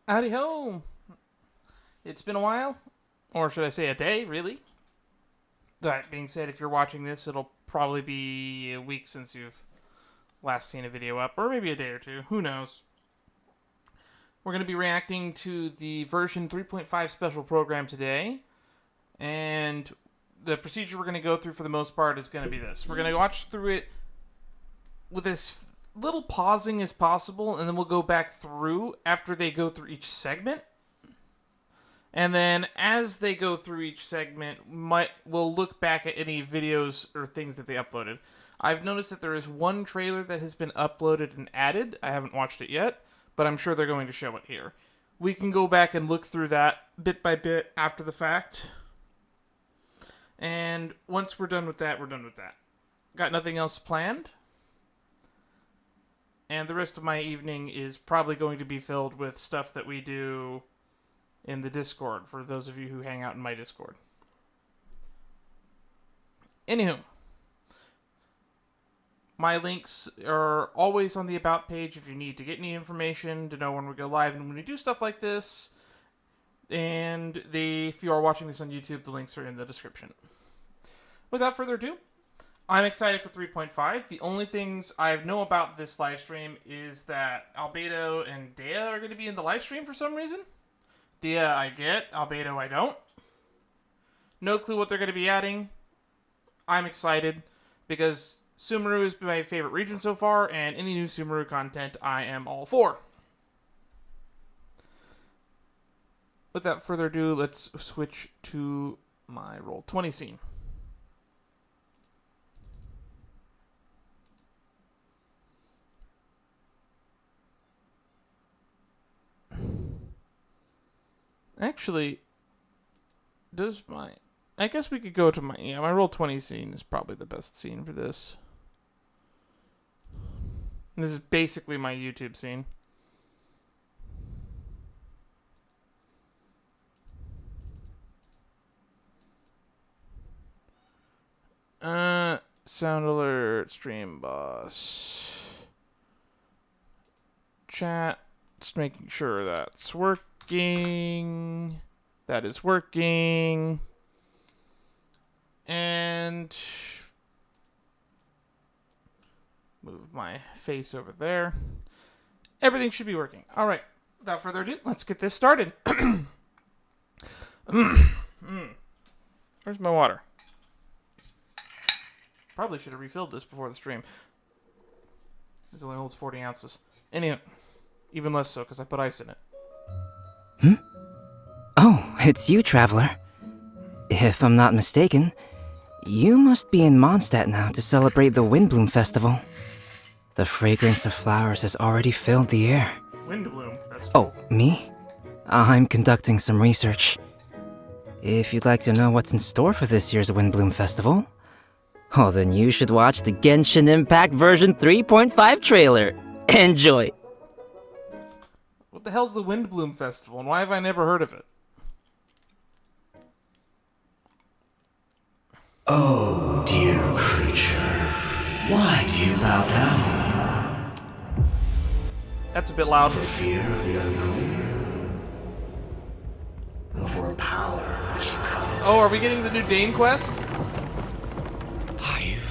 Howdy ho! It's been a while, or should I say a day, really? That being said, if you're watching this, it'll probably be a week since you've last seen a video up, or maybe a day or two, who knows. We're going to be reacting to the version 3.5 special program today, and the procedure we're going to go through for the most part is going to be this. We're going to watch through it with as little pausing as possible, and then we'll go back through after they go through each segment. And then as they go through each segment, we'll look back at any videos or things that they uploaded. I've noticed that there is one trailer that has been uploaded and added. I haven't watched it yet, but I'm sure they're going to show it here. We can go back and look through that bit by bit after the fact. And once we're done with that, we're done with that. Got nothing else planned. And the rest of my evening is probably going to be filled with stuff that we do in the Discord, for those of you who hang out in my Discord. Anywho, my links are always on the About page if you need to get any information, to know when we go live and when we do stuff like this. And if you are watching this on YouTube, the links are in the description. Without further ado, I'm excited for 3.5. The only things I know about this live stream is that Albedo and Dehya are going to be in the live stream for some reason. Dehya I get, Albedo I don't. No clue what they're going to be adding. I'm excited because Sumeru has been my favorite region so far, and any new Sumeru content I am all for. Without further ado, let's switch to my Roll20 scene. Actually, I guess we could go to my Roll20 scene is probably the best scene for this. This is basically my YouTube scene. Sound alert, stream boss. Chat, just making sure that's working. That is working. And move my face over there. Everything should be working. All right. Without further ado, let's get this started. Where's my water? Probably should have refilled this before the stream. This only holds 40 ounces. Anyway, even less so because I put ice in it. Oh, it's you, Traveler. If I'm not mistaken, you must be in Mondstadt now to celebrate the Windblume Festival. The fragrance of flowers has already filled the air. Windblume Festival? Oh, me? I'm conducting some research. If you'd like to know what's in store for this year's Windblume Festival, oh, then you should watch the Genshin Impact version 3.5 trailer. Enjoy! What the hell's the Windblume Festival, and why have I never heard of it? Oh, dear creature, why do you bow down? That's a bit loud. For fear of the unknown? Or for a power that you covet? Oh, are we getting the new Dane quest? I've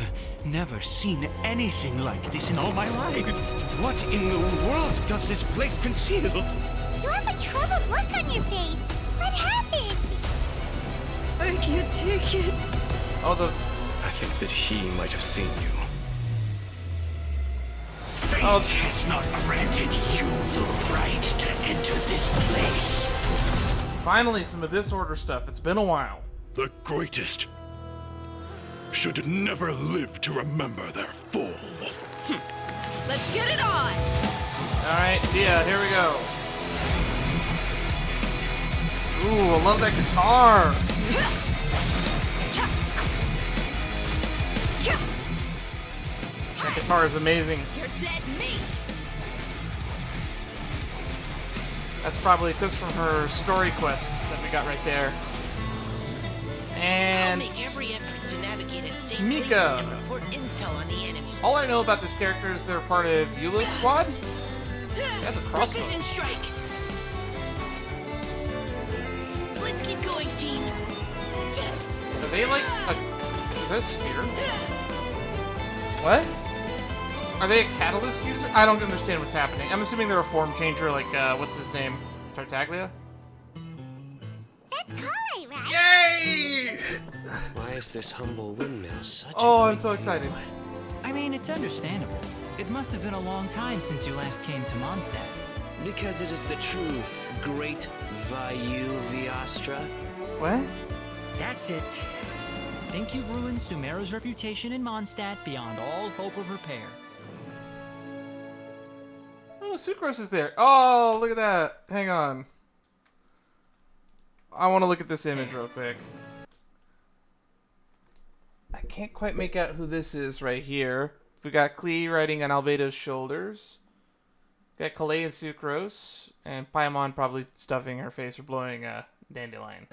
never seen anything like this in all my life. What in the world does this place conceal? You have a troubled look on your face. What happened? I can't take it. Oh, I think that he might have seen you. Fate has not granted you the right to enter this place. Finally, some Abyss Order stuff. It's been a while. The greatest should never live to remember their fall. Let's get it on! Alright, Dehya, here we go. Ooh, I love that guitar! That guitar is amazing. You're dead meat! That's probably just from her story quest that we got right there. And I'll make every effort to navigate it safely Mika. and report intel on the enemy. All I know about this character is they're part of Eula's squad. That's a crossbow. Precision strike. Keep going, team. Are they like is that a sphere? What? Are they a catalyst user? I don't understand what's happening. I'm assuming they're a form changer like, what's his name? Tartaglia? That's Kale, right? Yay! Why is this humble windmill such Oh, a I'm great so excited. anyway? I mean, it's understandable. It must have been a long time since you last came to Mondstadt. Because it is the true great Vayu Viastra. What? That's it. Think you've ruined Sumeru's reputation in Mondstadt beyond all hope of repair. Oh, Sucrose is there. Oh, look at that. Hang on. I want to look at this image real quick. I can't quite make out who this is right here. We got Klee riding on Albedo's shoulders. Got Calais and Sucrose. And Paimon probably stuffing her face or blowing a dandelion.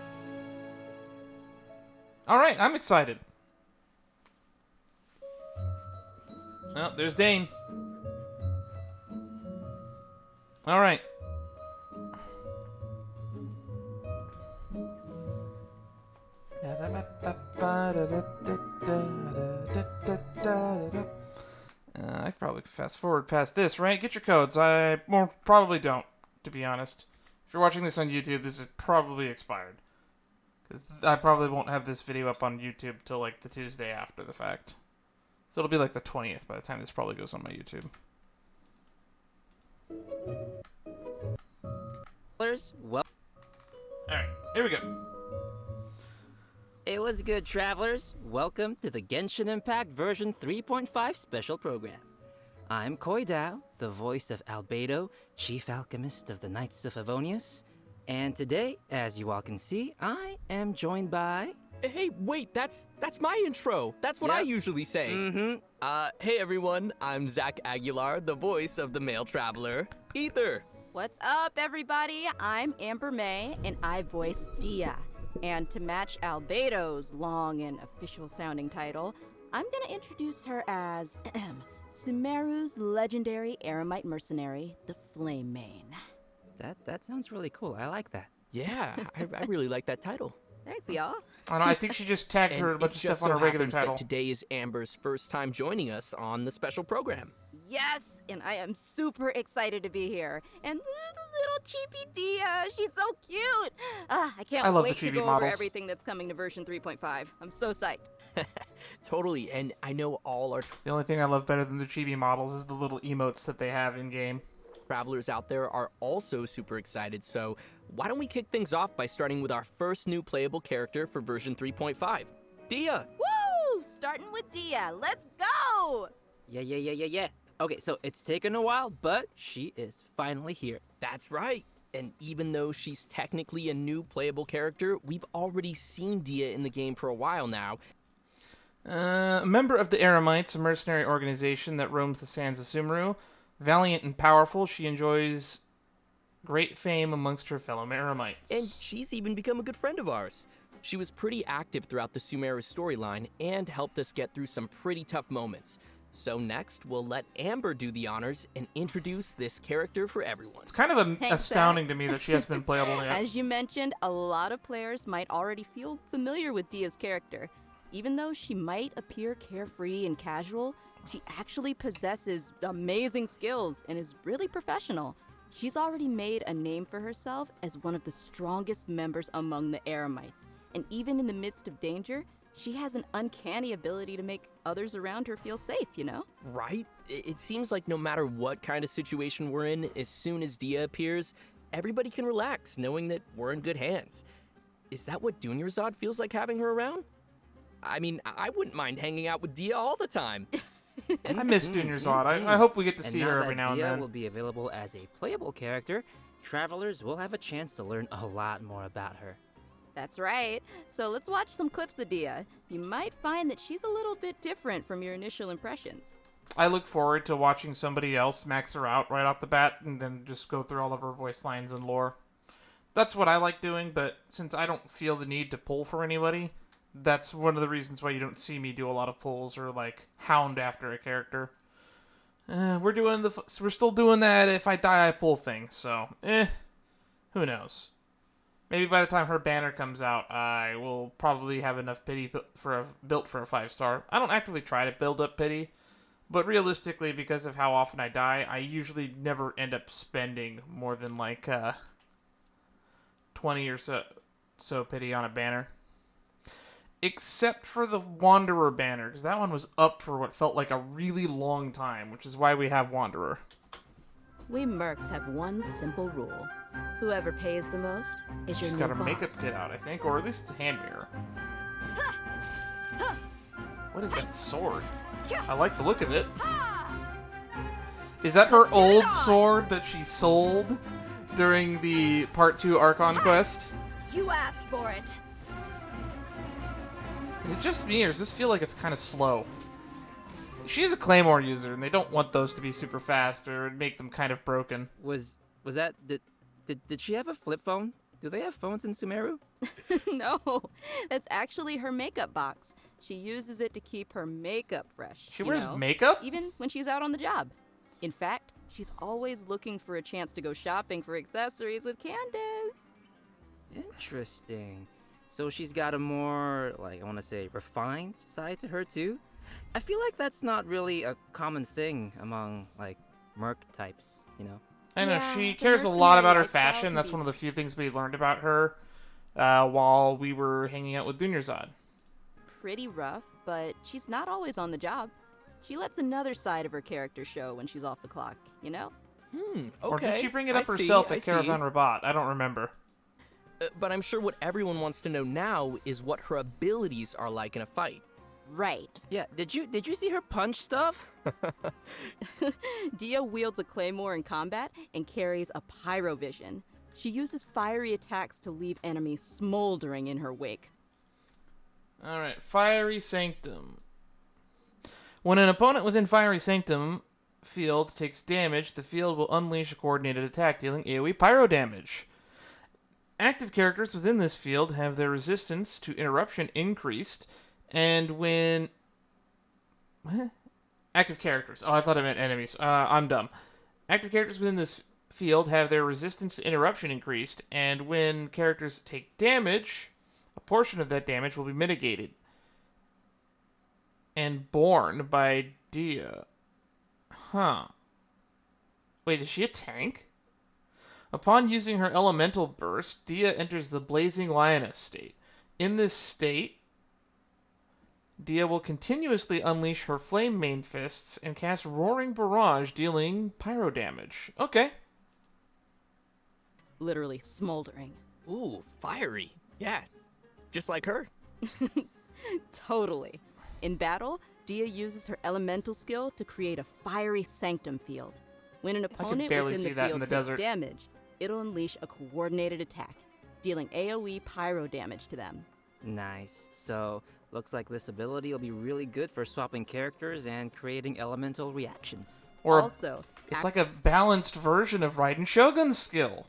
Alright, I'm excited. Oh, there's Dane. Alright. I could probably fast forward past this, right? Get your codes. I probably don't, to be honest. If you're watching this on YouTube, this is probably expired. Because I probably won't have this video up on YouTube till like the Tuesday after the fact. So it'll be like the 20th by the time this probably goes on my YouTube. Well, Alright, here we go. it was good, travelers. Welcome to the Genshin Impact version 3.5 special program. I'm Koidao, the voice of Albedo, chief alchemist of the Knights of Favonius. And today, as you all can see, I am joined by... Hey, wait, that's my intro. That's what I Yep. usually say. Hey everyone, I'm Zach Aguilar, the voice of the male traveler, Ether. What's up, everybody? I'm Amber May, and I voice Dehya. And to match Albedo's long and official-sounding title, I'm gonna introduce her as Sumeru's legendary Eremite mercenary, the Flame Mane. That sounds really cool. I like that. Yeah, I really like that title. Thanks, y'all. I don't know, I think she just tagged her a And bunch it of just stuff on so her regular happens title. that today is Amber's first time joining us on the special program. Yes, and I am super excited to be here. And the little chibi Dehya, she's so cute. I can't I love the wait to chibi go models. over everything that's coming to version 3.5. I'm so psyched. Totally, and I know all our The only thing I love better than the chibi models is the little emotes that they have in-game. travelers out there are also super excited, so why don't we kick things off by starting with our first new playable character for version 3.5, Dehya. Woo! Starting with Dehya. Let's go! Yeah. Okay, so it's taken a while, but she is finally here. That's right. And even though she's technically a new playable character, we've already seen Dehya in the game for a while now. A member of the Eremites, a mercenary organization that roams the sands of Sumeru. Valiant and powerful, she enjoys great fame amongst her fellow Eremites. And she's even become a good friend of ours. She was pretty active throughout the Sumeru storyline and helped us get through some pretty tough moments. So next, we'll let Amber do the honors and introduce this character for everyone. It's kind of Thanks, astounding Zach. to me that she hasn't been playable yet. As you mentioned, a lot of players might already feel familiar with Dehya's character. Even though she might appear carefree and casual, she actually possesses amazing skills and is really professional. She's already made a name for herself as one of the strongest members among the Eremites. And even in the midst of danger, she has an uncanny ability to make others around her feel safe, you know? Right? It seems like no matter what kind of situation we're in, as soon as Dehya appears, everybody can relax knowing that we're in good hands. Is that what Dunyarzad feels like having her around? I mean, I wouldn't mind hanging out with Dehya all the time. I miss Dunyarzad. I hope we get to And see now her that every now and Dehya then. will be available as a playable character, travelers will have a chance to learn a lot more about her. That's right. So let's watch some clips of Dehya. You might find that she's a little bit different from your initial impressions. I look forward to watching somebody else max her out right off the bat and then just go through all of her voice lines and lore. That's what I like doing, but since I don't feel the need to pull for anybody, that's one of the reasons why you don't see me do a lot of pulls or like hound after a character. We're still doing that if I die I pull thing, so who knows. Maybe by the time her banner comes out, I will probably have enough pity built for a 5-star. I don't actively try to build up pity, but realistically, because of how often I die, I usually never end up spending more than like 20 or so pity on a banner. Except for the Wanderer banner, because that one was up for what felt like a really long time, which is why we have Wanderer. We mercs have one simple rule. Whoever pays the most is your She's new got a boss. makeup kit out, I think, or at least it's a hand mirror. What is that sword? I like the look of it. Is that her old sword that she sold during the Part 2 Archon Quest? You asked for it. Is it just me, or does this feel like it's kind of slow? She's a Claymore user, and they don't want those to be super fast or make them kind of broken. Was that did she have a flip phone? Do they have phones in Sumeru? No, that's actually her makeup box. She uses it to keep her makeup fresh. She wears makeup? Even when she's out on the job. In fact, she's always looking for a chance to go shopping for accessories with Candace. Interesting. So she's got a more, like, I want to say, refined side to her, too? I feel like that's not really a common thing among, like, merc types, you know? I know, Yeah, she the cares a lot about her mercenary lifestyle fashion. can That's be- one of the few things we learned about her while we were hanging out with Dunyarzad. Pretty rough, but she's not always on the job. She lets another side of her character show when she's off the clock, you know? Okay. Or did she bring it I up see, herself I at see. Caravan Rabat? I don't remember. But I'm sure what everyone wants to know now is what her abilities are like in a fight. Right. Yeah, did you see her punch stuff? Dehya wields a claymore in combat and carries a pyrovision. She uses fiery attacks to leave enemies smoldering in her wake. Alright, Fiery Sanctum. When an opponent within Fiery Sanctum field takes damage, the field will unleash a coordinated attack, dealing AoE pyro damage. Active characters within this field have their resistance to interruption increased, and when... What? Active characters. Oh, I thought I meant enemies. I'm dumb. Active characters within this field have their resistance to interruption increased, and when characters take damage, a portion of that damage will be mitigated and borne by Dehya. Huh. Wait, is she a tank? Upon using her elemental burst, Dehya enters the Blazing Lioness state. In this state, Dehya will continuously unleash her flame main fists and cast Roaring Barrage, dealing pyro damage. Okay. Literally smoldering. Ooh, fiery. Yeah, just like her. Totally. In battle, Dehya uses her elemental skill to create a fiery sanctum field. When an opponent barely within see the that in field the takes desert. damage, it'll unleash a coordinated attack, dealing AoE pyro damage to them. Nice. So, looks like this ability will be really good for swapping characters and creating elemental reactions. Or Also, it's like a balanced version of Raiden Shogun's skill.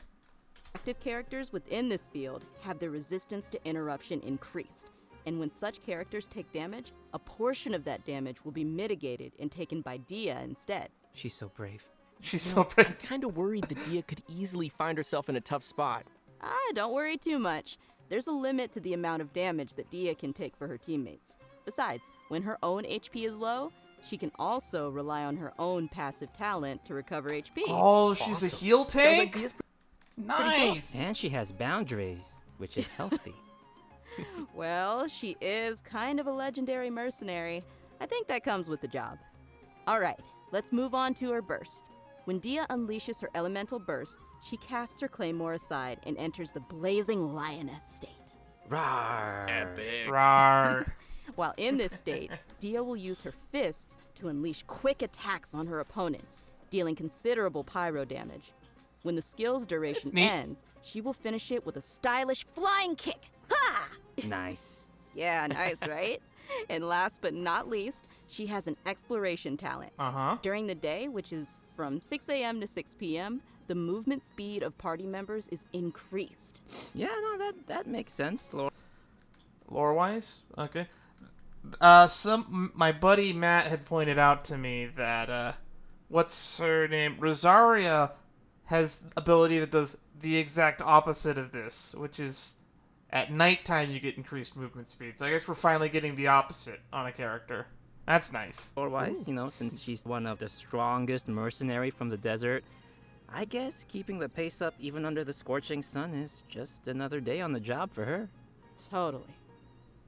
active characters within this field have their resistance to interruption increased. And when such characters take damage, a portion of that damage will be mitigated and taken by Dehya instead. She's so brave. She's so brave. I'm kind of worried that Dehya could easily find herself in a tough spot. Don't worry too much. There's a limit to the amount of damage that Dehya can take for her teammates. Besides, when her own HP is low, she can also rely on her own passive talent to recover HP. Oh, she's a Awesome. heal Sounds like tank? Dehya's Nice! And she has boundaries, which is healthy. Well, she is kind of a legendary mercenary. I think that comes with the job. Alright, let's move on to her burst. When Dehya unleashes her elemental burst, she casts her claymore aside and enters the Blazing Lioness state. Rawr. epic. Rawr. While in this state, Dehya will use her fists to unleash quick attacks on her opponents, dealing considerable pyro damage. When the skill's duration neat. ends, she will finish it with a stylish flying kick. Ha! Nice. Yeah, nice, right? And last but not least, she has an exploration talent. Uh-huh. During the day, which is from 6 a.m. to 6 p.m., the movement speed of party members is increased. Yeah, no, that makes sense. Lore-wise? Okay. My buddy Matt had pointed out to me that, what's her name? Rosaria has ability that does the exact opposite of this, which is at nighttime you get increased movement speed. So I guess we're finally getting the opposite on a character. That's nice. Otherwise, since she's one of the strongest mercenary from the desert, I guess keeping the pace up even under the scorching sun is just another day on the job for her. Totally.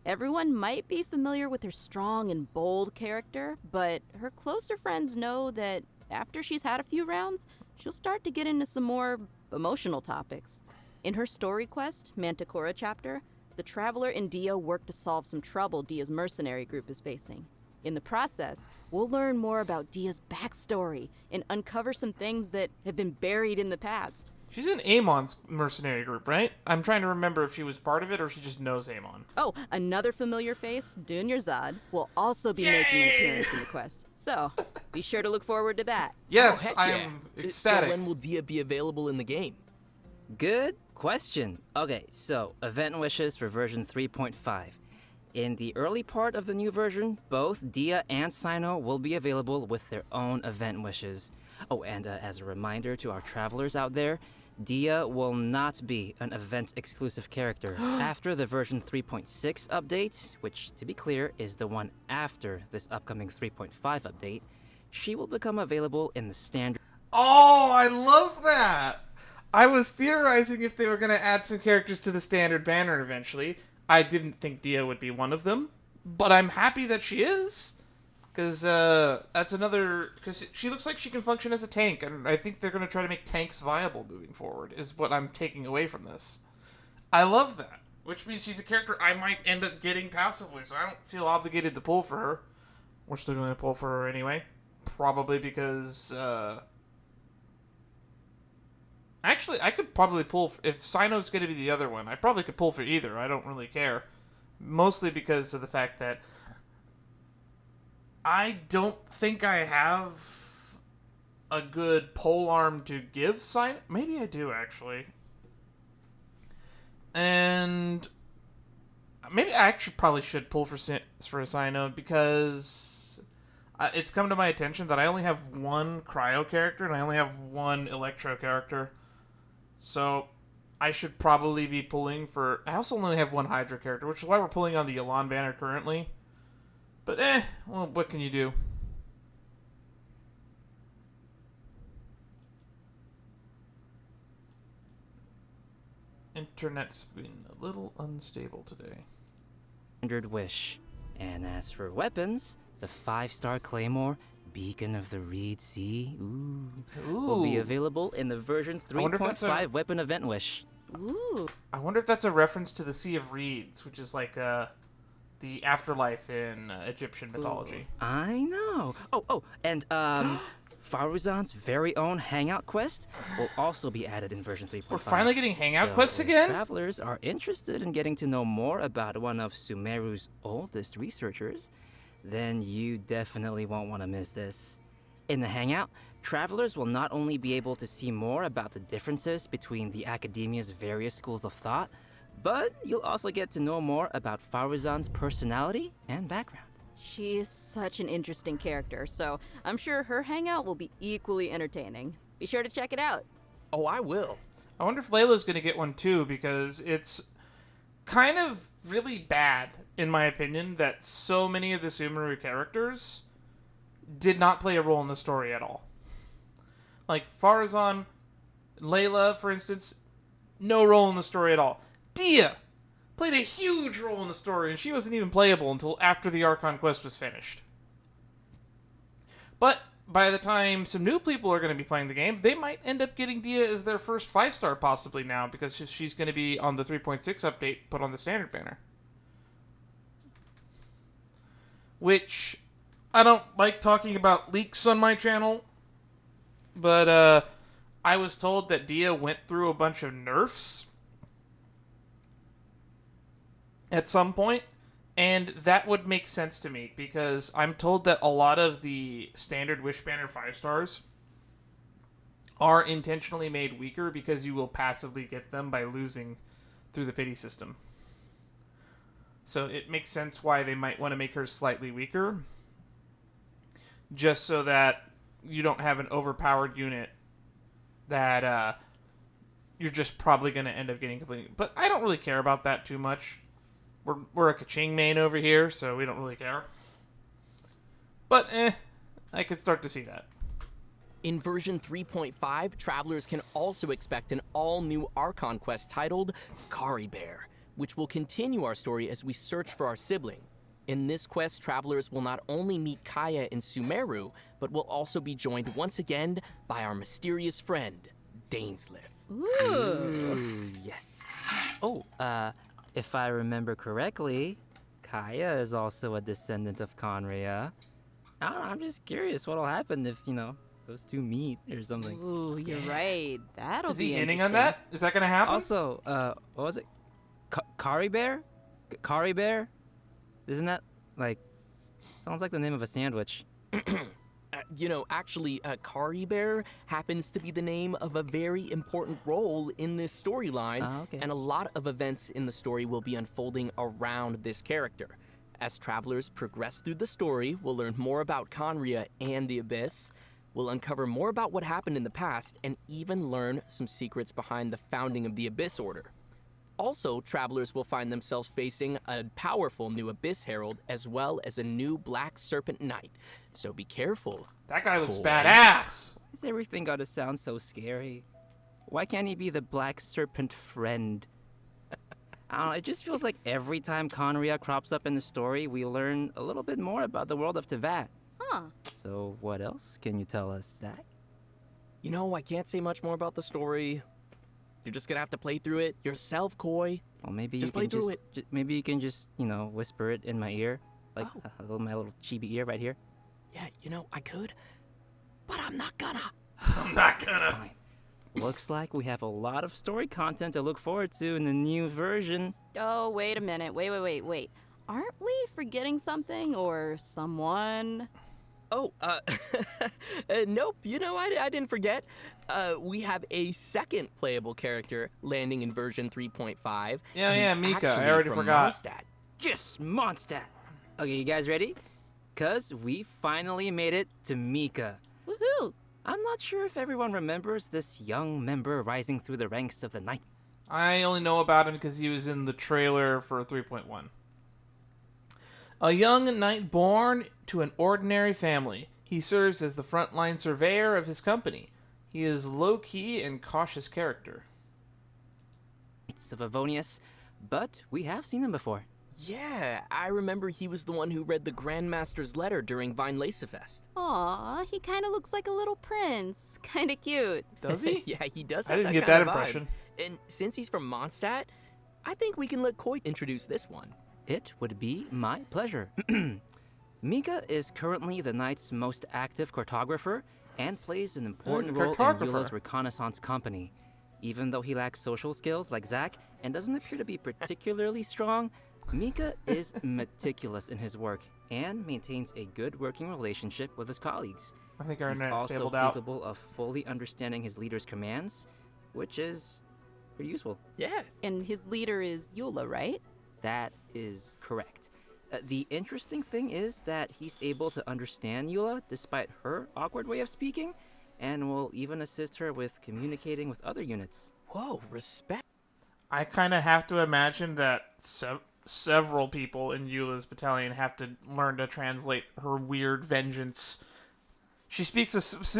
Everyone might be familiar with her strong and bold character, but her closer friends know that after she's had a few rounds, she'll start to get into some more emotional topics. In her story quest, Manticora chapter, the Traveler and Dehya work to solve some trouble Dehya's mercenary group is facing. In the process, we'll learn more about Dehya's backstory and uncover some things that have been buried in the past. She's in Amon's mercenary group, right? I'm trying to remember if she was part of it or she just knows Amon. Oh, another familiar face, Dunyarzad, will also be making an appearance in the quest. So, be sure to look forward to that. Yes, heck I yeah. am ecstatic. So when will Dehya be available in the game? Good question. Okay, so event wishes for version 3.5. In the early part of the new version, both Dehya and Sino will be available with their own event wishes. Oh, and as a reminder to our travelers out there, Dehya will not be an event-exclusive character. After the version 3.6 update, which, to be clear, is the one after this upcoming 3.5 update, she will become available in the standard... Oh, I love that! I was theorizing if they were going to add some characters to the standard banner eventually. I didn't think Dehya would be one of them, but I'm happy that she is. Because that's another... Because she looks like she can function as a tank, and I think they're going to try to make tanks viable moving forward, is what I'm taking away from this. I love that. Which means she's a character I might end up getting passively, so I don't feel obligated to pull for her. We're still going to pull for her anyway. Probably because... Actually, I could probably pull... If Sino's going to be the other one, I probably could pull for either. I don't really care. Mostly because of the fact that I don't think I have a good pole arm to give Sino. Maybe I do, actually. And maybe I actually probably should pull for a Sino because it's come to my attention that I only have one cryo character and I only have one electro character. So I should probably be pulling for... I also only have one Hydra character, which is why we're pulling on the Elan banner currently. But well, what can you do? Internet's been a little unstable today. Standard wish. And as for weapons, the 5-star Claymore, Beacon of the Reed Sea, will be available in the version 3.5 weapon event wish. Ooh. I wonder if that's a reference to the Sea of Reeds, which is like the afterlife in Egyptian mythology. I know. Oh, and Faruzan's very own Hangout Quest will also be added in version 3.5. We're finally getting Hangout Quests again? If travelers are interested in getting to know more about one of Sumeru's oldest researchers, then you definitely won't want to miss this. In the Hangout, travelers will not only be able to see more about the differences between the academia's various schools of thought, but you'll also get to know more about Faruzan's personality and background. She is such an interesting character, so I'm sure her hangout will be equally entertaining. Be sure to check it out. Oh, I will. I wonder if Layla's going to get one too, because it's kind of really bad, in my opinion, that so many of the Sumeru characters did not play a role in the story at all. Like Faruzan, Layla, for instance, no role in the story at all. Dehya played a huge role in the story, and she wasn't even playable until after the Archon Quest was finished. But by the time some new people are going to be playing the game, they might end up getting Dehya as their first 5-star possibly now, because she's going to be on the 3.6 update put on the standard banner. Which, I don't like talking about leaks on my channel, but I was told that Dehya went through a bunch of nerfs at some point, and that would make sense to me, because I'm told that a lot of the standard Wish Banner 5-stars are intentionally made weaker because you will passively get them by losing through the pity system. So it makes sense why they might want to make her slightly weaker, just so that you don't have an overpowered unit that you're just probably going to end up getting completely... But I don't really care about that too much. We're a Kaching main over here, so we don't really care. But, I could start to see that. In version 3.5, travelers can also expect an all-new Archon Quest titled Kari Bear, which will continue our story as we search for our sibling. In this quest, travelers will not only meet Kaya and Sumeru, but will also be joined once again by our mysterious friend, Dainsliff. Ooh, yes. Oh, if I remember correctly, Kaya is also a descendant of Conria. I don't know, I'm just curious what'll happen if, those two meet or something. Ooh, you're right. That'll Is be he hinting on interesting. that? Is that going to happen? Also, what was it? Kari Bear? Kari Bear? Isn't that, sounds like the name of a sandwich. Actually, Kari Bear happens to be the name of a very important role in this storyline, okay. and a lot of events in the story will be unfolding around this character. As travelers progress through the story, we'll learn more about Conria and the Abyss, we'll uncover more about what happened in the past, and even learn some secrets behind the founding of the Abyss Order. Also, travelers will find themselves facing a powerful new Abyss Herald, as well as a new Black Serpent Knight. So be careful. That guy looks boy. badass. Why is everything gotta sound so scary? Why can't he be the Black Serpent friend? I don't know, it just feels like every time Conria crops up in the story, we learn a little bit more about the world of Tevat. Huh. So what else can you tell us, Zach? I can't say much more about the story. You're just gonna have to play through it yourself, Koi. Well, maybe Just you play can through maybe you can just, whisper it in my ear, like my little chibi ear right here. Yeah, I could, but I'm not gonna. I'm not gonna. Fine. Looks like we have a lot of story content to look forward to in the new version. Oh, wait a minute. Wait. Aren't we forgetting something or someone? Oh, nope. I didn't forget. We have a second playable character landing in version 3.5. Yeah, who's Mika. I actually already from forgot. Mondstadt. Just Mondstadt. Okay, you guys ready? 'Cause we finally made it to Mika. Woohoo! I'm not sure if everyone remembers this young member rising through the ranks of the Night. I only know about him because he was in the trailer for 3.1. A young knight born to an ordinary family. He serves as the frontline surveyor of his company. He is low-key and cautious character. Knights of Avonius, but we have seen him before. Yeah, I remember he was the one who read the Grandmaster's letter during Vine Lacefest. Aw, he kind of looks like a little prince. Kind of cute. Does he? Yeah, he does I have didn't that get that kind of vibe. impression. And since he's from Mondstadt, I think we can let Koi introduce this one. It would be my pleasure. Mika is currently the Knight's most active cartographer and plays an important role in Eula's reconnaissance company. Even though he lacks social skills like Zack and doesn't appear to be particularly strong, Mika is meticulous in his work and maintains a good working relationship with his colleagues. I think our He's internet's also stabled out. capable of fully understanding his leader's commands, which is pretty useful. Yeah. And his leader is Eula, right? That is correct. The interesting thing is that he's able to understand Eula despite her awkward way of speaking, and will even assist her with communicating with other units. Whoa, respect. I kind of have to imagine that several people in Eula's battalion have to learn to translate her weird vengeance. She speaks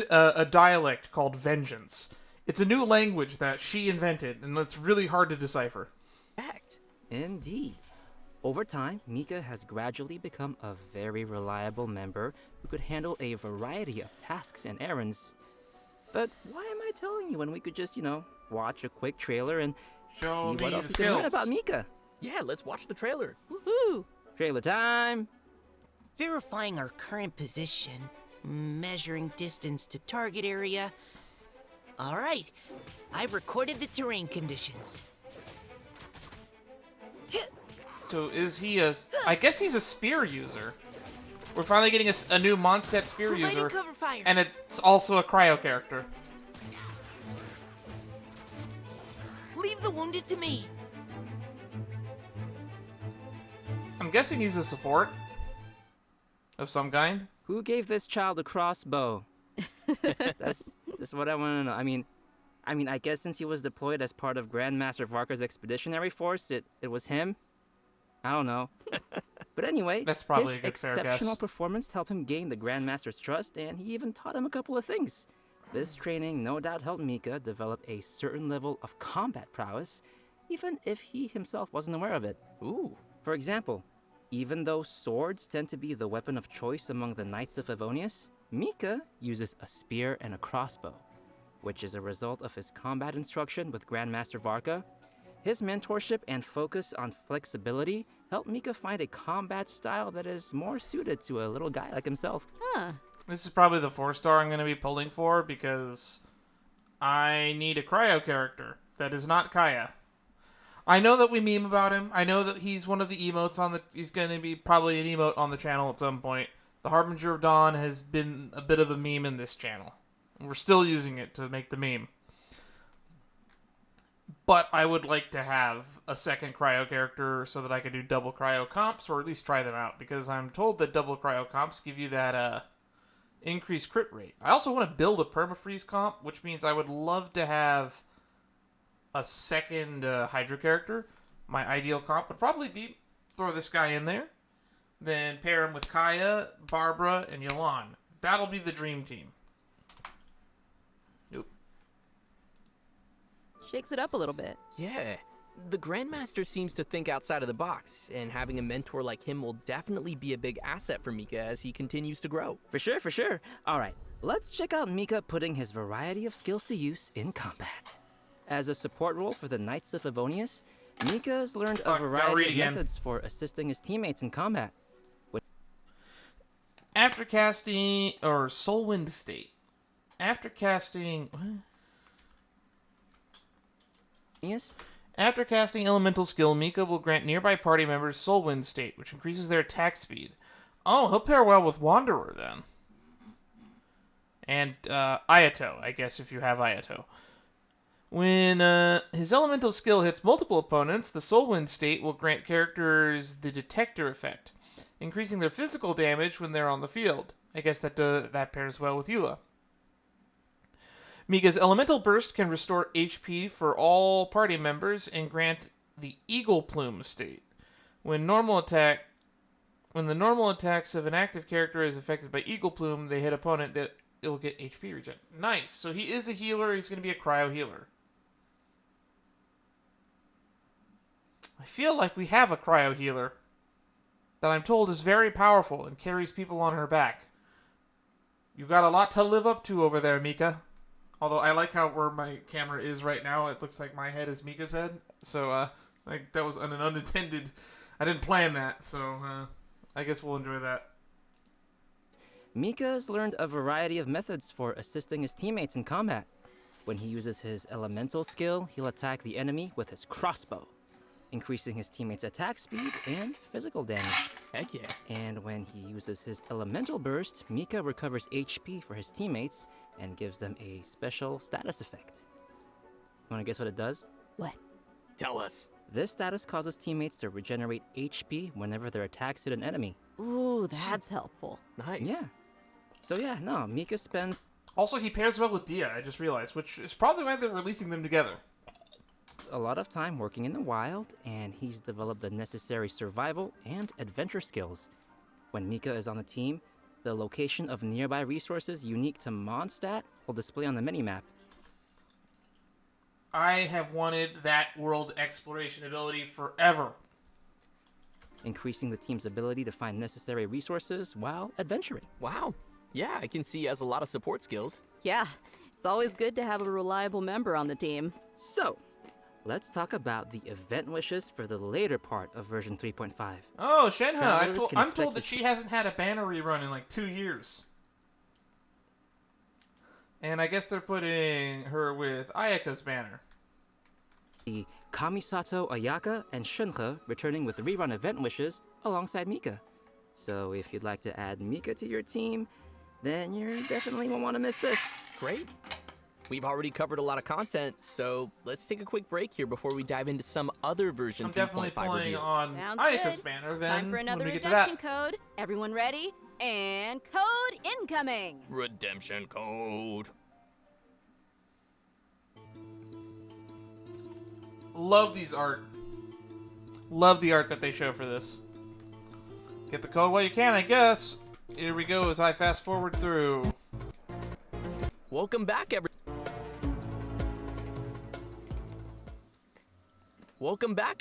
a dialect called vengeance. It's a new language that she invented, and it's really hard to decipher. Indeed. Over time, Mika has gradually become a very reliable member who could handle a variety of tasks and errands. But why am I telling you when we could just, watch a quick trailer and Show see what me else the we can learn skills. about Mika? Yeah, let's watch the trailer. Woohoo! Trailer time! Verifying our current position, measuring distance to target area. All right, I've recorded the terrain conditions. So is he I guess he's a spear user. We're finally getting a new Mondstadt spear Providing user. cover fire. And it's also a cryo character. Leave the wounded to me. I'm guessing he's a support of some kind. Who gave this child a crossbow? That's what I want to know. I mean, I mean, I guess since he was deployed as part of Grandmaster Varka's expeditionary force, it was him. I don't know. But anyway, That's probably his a good fair guess. exceptional performance helped him gain the Grandmaster's trust, and he even taught him a couple of things. This training no doubt helped Mika develop a certain level of combat prowess, even if he himself wasn't aware of it. Ooh. For example, even though swords tend to be the weapon of choice among the Knights of Favonius, Mika uses a spear and a crossbow, which is a result of his combat instruction with Grandmaster Varka. His mentorship and focus on flexibility helped Mika find a combat style that is more suited to a little guy like himself. Huh. This is probably the 4-star I'm going to be pulling for because I need a cryo character that is not Kaya. I know that we meme about him. I know that he's one of the emotes on the... He's going to be probably an emote on the channel at some point. The Harbinger of Dawn has been a bit of a meme in this channel. We're still using it to make the meme. But I would like to have a second cryo character so that I could do double cryo comps, or at least try them out, because I'm told that double cryo comps give you that increased crit rate. I also want to build a permafreeze comp, which means I would love to have a second Hydra character. My ideal comp would probably be throw this guy in there, then pair him with Kaya, Barbara, and Yolan. That'll be the dream team. Shakes it up a little bit. Yeah. The Grandmaster seems to think outside of the box, and having a mentor like him will definitely be a big asset for Mika as he continues to grow. For sure, for sure. Alright, let's check out Mika putting his variety of skills to use in combat. As a support role for the Knights of Favonius, Mika has learned a variety of methods for assisting his teammates in combat. After casting... or Soulwind State. After casting... what? Yes? After casting Elemental Skill, Mika will grant nearby party members Soulwind State, which increases their attack speed. Oh, he'll pair well with Wanderer, then. And, Ayato, I guess, if you have Ayato. When, his Elemental Skill hits multiple opponents, the Soulwind State will grant characters the Detector effect, increasing their physical damage when they're on the field. I guess that pairs well with Eula. Mika's Elemental Burst can restore HP for all party members and grant the Eagle Plume state. When the normal attacks of an active character is affected by Eagle Plume, they hit opponent that it'll get HP regen. Nice. So he is a healer. He's going to be a cryo healer. I feel like we have a cryo healer that I'm told is very powerful and carries people on her back. You've got a lot to live up to over there, Mika. Although I like how where my camera is right now, it looks like my head is Mika's head. So, like that was an unintended... I didn't plan that, so I guess we'll enjoy that. Mika has learned a variety of methods for assisting his teammates in combat. When he uses his elemental skill, he'll attack the enemy with his crossbow, increasing his teammates' attack speed and physical damage. Heck yeah. And when he uses his elemental burst, Mika recovers HP for his teammates and gives them a special status effect. Wanna guess what it does? What? Tell us. This status causes teammates to regenerate HP whenever their attacks hit an enemy. Ooh, that's helpful. Nice. Yeah. So yeah, no, Mika spends... Also, he pairs well with Dehya, I just realized, which is probably why they're releasing them together. A lot of time working in the wild, and he's developed the necessary survival and adventure skills. When Mika is on the team, the location of nearby resources unique to Mondstadt will display on the minimap. I have wanted that world exploration ability forever. Increasing the team's ability to find necessary resources while adventuring. Wow. Yeah, I can see he has a lot of support skills. Yeah, it's always good to have a reliable member on the team. So, let's talk about the event wishes for the later part of version 3.5. Oh, Shenhe, I'm told that see... she hasn't had a banner rerun in like 2 years. And I guess they're putting her with Ayaka's banner. The Kamisato Ayaka and Shenhe returning with rerun event wishes alongside Mika. So if you'd like to add Mika to your team, then you definitely won't want to miss this. Great. We've already covered a lot of content, so let's take a quick break here before we dive into some other version 3.5 reviews. I'm definitely playing on Sounds Ayaka's good. banner then Time for another when we get to redemption that. code. Everyone ready? And code incoming! Redemption code. love these art. Love the art that they show for this. Get the code while you can, I guess. Here we go as I fast forward through. Welcome back,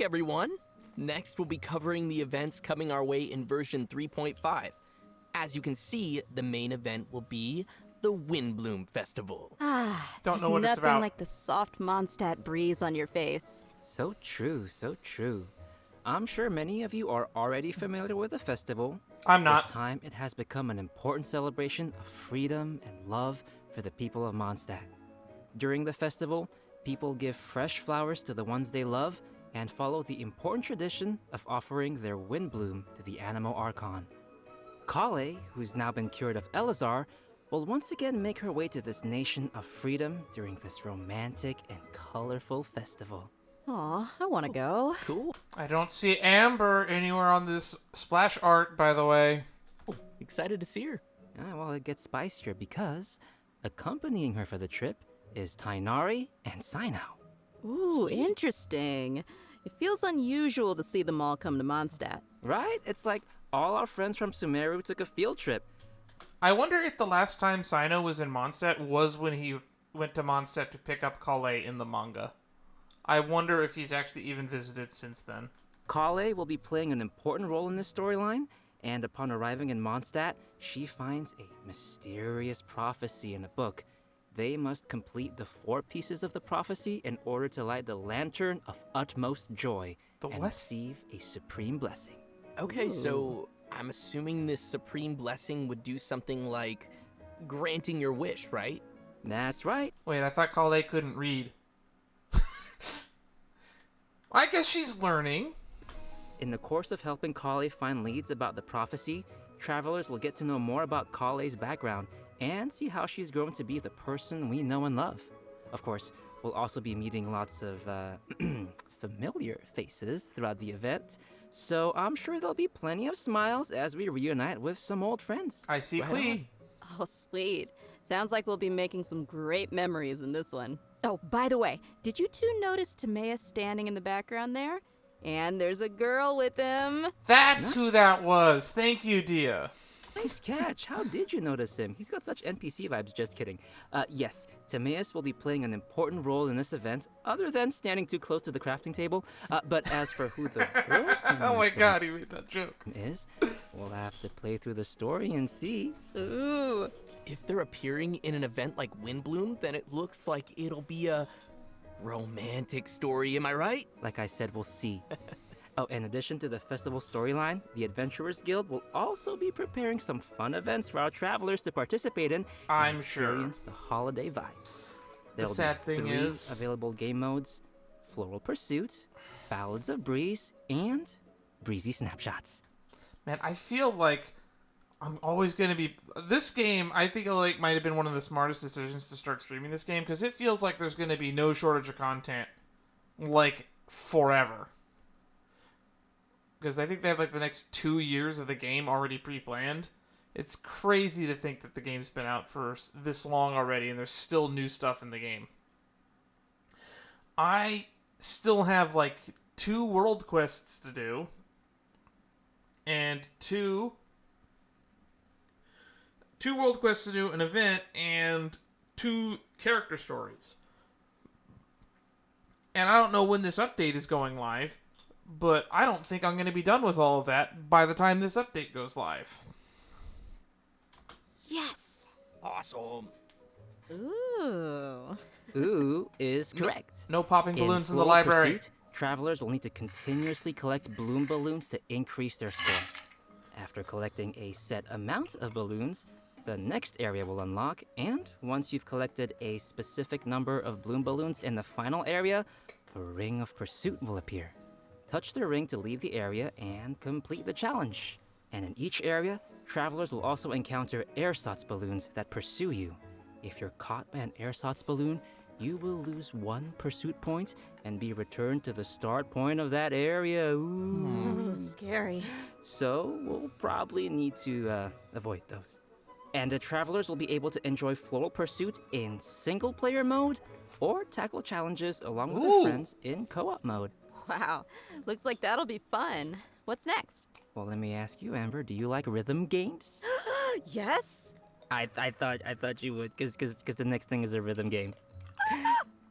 everyone. Next, we'll be covering the events coming our way in version 3.5. As you can see, the main event will be the Windblume Festival. Don't know what it's about. Nothing like the soft Mondstadt breeze on your face. So true, so true. I'm sure many of you are already familiar with the festival. I'm not. With time, it has become an important celebration of freedom and love for the people of Mondstadt. During the festival, people give fresh flowers to the ones they love and follow the important tradition of offering their Windblume to the Animo Archon. Kale, who's now been cured of Elazar, will once again make her way to this nation of freedom during this romantic and colorful festival. Aw, I want to go. Cool. I don't see Amber anywhere on this splash art, by the way. Excited to see her. Well, it gets spicier because accompanying her for the trip is Tainari and Sino. Ooh, interesting. It feels unusual to see them all come to Mondstadt. Right? It's like all our friends from Sumeru took a field trip. I wonder if the last time Sino was in Mondstadt was when he went to Mondstadt to pick up Kale in the manga. I wonder if he's actually even visited since then. Kale will be playing an important role in this storyline, and upon arriving in Mondstadt, she finds a mysterious prophecy in a book. They must complete the 4 pieces of the prophecy in order to light the lantern of utmost joy and receive a supreme blessing. Okay, so I'm assuming this supreme blessing would do something like granting your wish, right? That's right. Wait, I thought Kale couldn't read. I guess she's learning. In the course of helping Kale find leads about the prophecy, travelers will get to know more about Kale's background and see how she's grown to be the person we know and love. Of course, we'll also be meeting lots of familiar faces throughout the event, so I'm sure there'll be plenty of smiles as we reunite with some old friends. I see Right Klee. on. Oh, sweet. Sounds like we'll be making some great memories in this one. Oh, by the way, did you two notice Timaeus standing in the background there? And there's a girl with him. That's who that was. Thank you, Dehya. Nice catch. How did you notice him? He's got such NPC vibes, just kidding. Yes, Timaeus will be playing an important role in this event, other than standing too close to the crafting table. But as for who the girl Oh my god, he made that joke. Is, we'll have to play through the story and see. Ooh. If they're appearing in an event like Windblume, then it looks like it'll be a romantic story, am I right? Like I said, we'll see. Oh, in addition to the festival storyline, the Adventurers Guild will also be preparing some fun events for our travelers to participate in and experience the holiday vibes. There'll sad be thing 3 is- available game modes: Floral Pursuit, Ballads of Breeze, and Breezy Snapshots. Man, I feel like I'm always going to be... This game, I feel like, might have been one of the smartest decisions to start streaming this game, because it feels like there's going to be no shortage of content, like, forever. Because I think they have, like, the next 2 years of the game already pre-planned. It's crazy to think that the game's been out for this long already, and there's still new stuff in the game. I still have, like, 2 world quests to do, and 2 world quests to do, an event, and 2 character stories. And I don't know when this update is going live, but I don't think I'm going to be done with all of that by the time this update goes live. Yes. Awesome. Ooh. Ooh is correct. No popping balloons in the Floral library. Pursuit, travelers will need to continuously collect bloom balloons to increase their score. After collecting a set amount of balloons, the next area will unlock, and once you've collected a specific number of bloom balloons in the final area, a ring of pursuit will appear. Touch the ring to leave the area and complete the challenge. And in each area, travelers will also encounter ersatz balloons that pursue you. If you're caught by an ersatz balloon, you will lose 1 pursuit point and be returned to the start point of that area. Ooh. Scary. So we'll probably need to avoid those. And the travelers will be able to enjoy Floral Pursuit in single-player mode or tackle challenges along with their friends in co-op mode. Wow, looks like that'll be fun. What's next? Well, let me ask you, Amber, do you like rhythm games? Yes? I thought you would, cause the next thing is a rhythm game.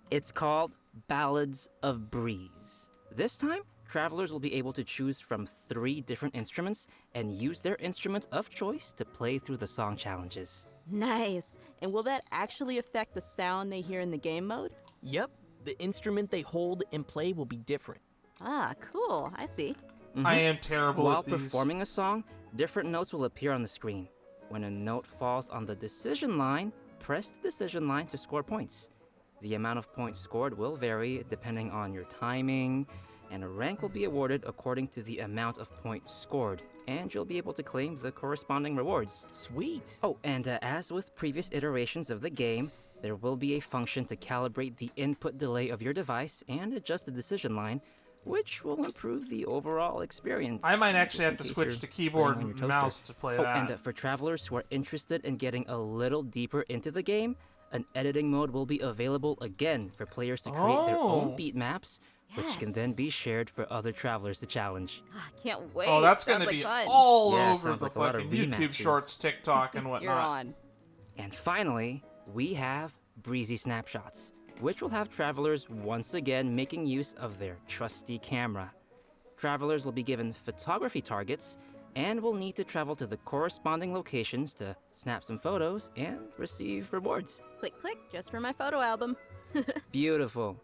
It's called Ballads of Breeze. This time, travelers will be able to choose from 3 different instruments and use their instrument of choice to play through the song challenges. Nice. And will that actually affect the sound they hear in the game mode? Yep, the instrument they hold and play will be different. Ah, cool. I see. I am terrible While at these. performing a song, different notes will appear on the screen. When a note falls on the decision line, press the decision line to score points. The amount of points scored will vary depending on your timing, and a rank will be awarded according to the amount of points scored, and you'll be able to claim the corresponding rewards. Sweet. Oh, and as with previous iterations of the game, there will be a function to calibrate the input delay of your device and adjust the decision line, which will improve the overall experience. I might actually Just have in to case switch you're to keyboard playing on your and toaster. mouse to play Oh, that. and for travelers who are interested in getting a little deeper into the game, an editing mode will be available again for players to create their own beat maps, which can then be shared for other travelers to challenge. Can't wait. Oh, that's Sounds going to like be fun. all Yeah, over sounds the like a lot of fucking YouTube rematches. Shorts, TikTok, and whatnot. You're on. And finally, we have Breezy Snapshots, which will have travelers once again making use of their trusty camera. Travelers will be given photography targets and will need to travel to the corresponding locations to snap some photos and receive rewards. Click, click, just for my photo album. Beautiful.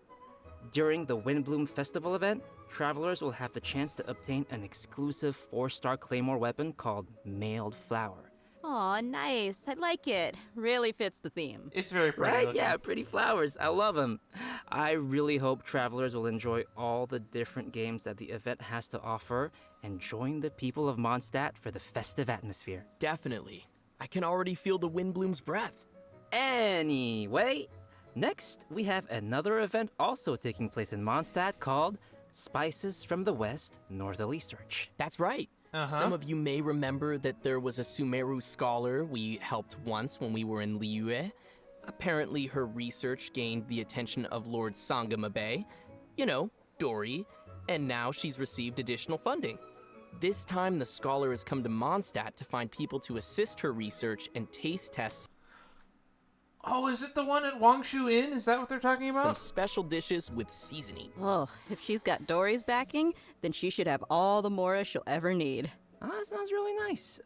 During the Windblume Festival event, travelers will have the chance to obtain an exclusive 4-star Claymore weapon called Mailed Flower. Aw, nice. I like it. Really fits the theme. It's very pretty. Right? looking. Yeah, pretty flowers. I love them. I really hope travelers will enjoy all the different games that the event has to offer and join the people of Mondstadt for the festive atmosphere. Definitely. I can already feel the Windblume's breath. Anyway, next we have another event also taking place in Mondstadt called Spices from the West Northerly Search. That's right. Some of you may remember that there was a Sumeru scholar we helped once when we were in Liyue. Apparently, her research gained the attention of Lord Sangamabe, you know, Dory, and now she's received additional funding. This time, the scholar has come to Mondstadt to find people to assist her research and taste test Oh, is it the one at Wangshu Inn? Is that what they're talking some about? special dishes with seasoning. Oh, if she's got Dory's backing, then she should have all the Mora she'll ever need. That sounds really nice.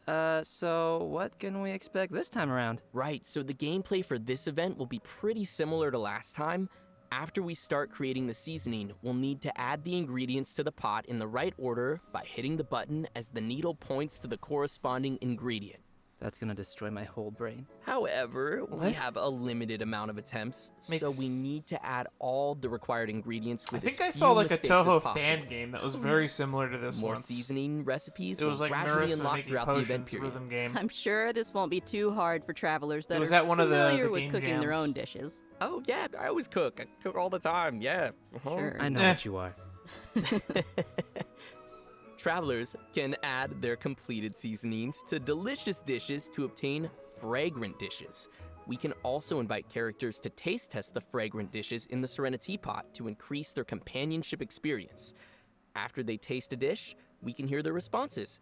So what can we expect this time around? Right, so the gameplay for this event will be pretty similar to last time. After we start creating the seasoning, we'll need to add the ingredients to the pot in the right order by hitting the button as the needle points to the corresponding ingredient. That's gonna destroy my whole brain. However, we What? have a limited amount of attempts, so Makes- we need to add all the required ingredients I with think as I saw few like a mistakes as Toho possible. fan game that was very similar to this More one. seasoning recipes It was will like gradually Marissa unlock making throughout the event potions period. rhythm game. I'm sure this won't be too hard for travelers that It was are at one of the familiar with game cooking their jams. own dishes. Oh yeah, I always cook. I cook all the time. Yeah. Sure. I know Eh. what you are. Travelers can add their completed seasonings to delicious dishes to obtain fragrant dishes. We can also invite characters to taste test the fragrant dishes in the Serenity Pot to increase their companionship experience. After they taste a dish, we can hear their responses,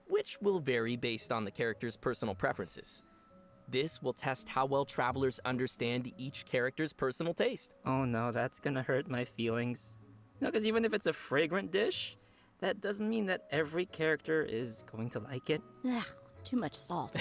which will vary based on the character's personal preferences. This will test how well travelers understand each character's personal taste. Oh no, that's gonna hurt my feelings. No, because even if it's a fragrant dish, that doesn't mean that every character is going to like it. Ugh, too much salt.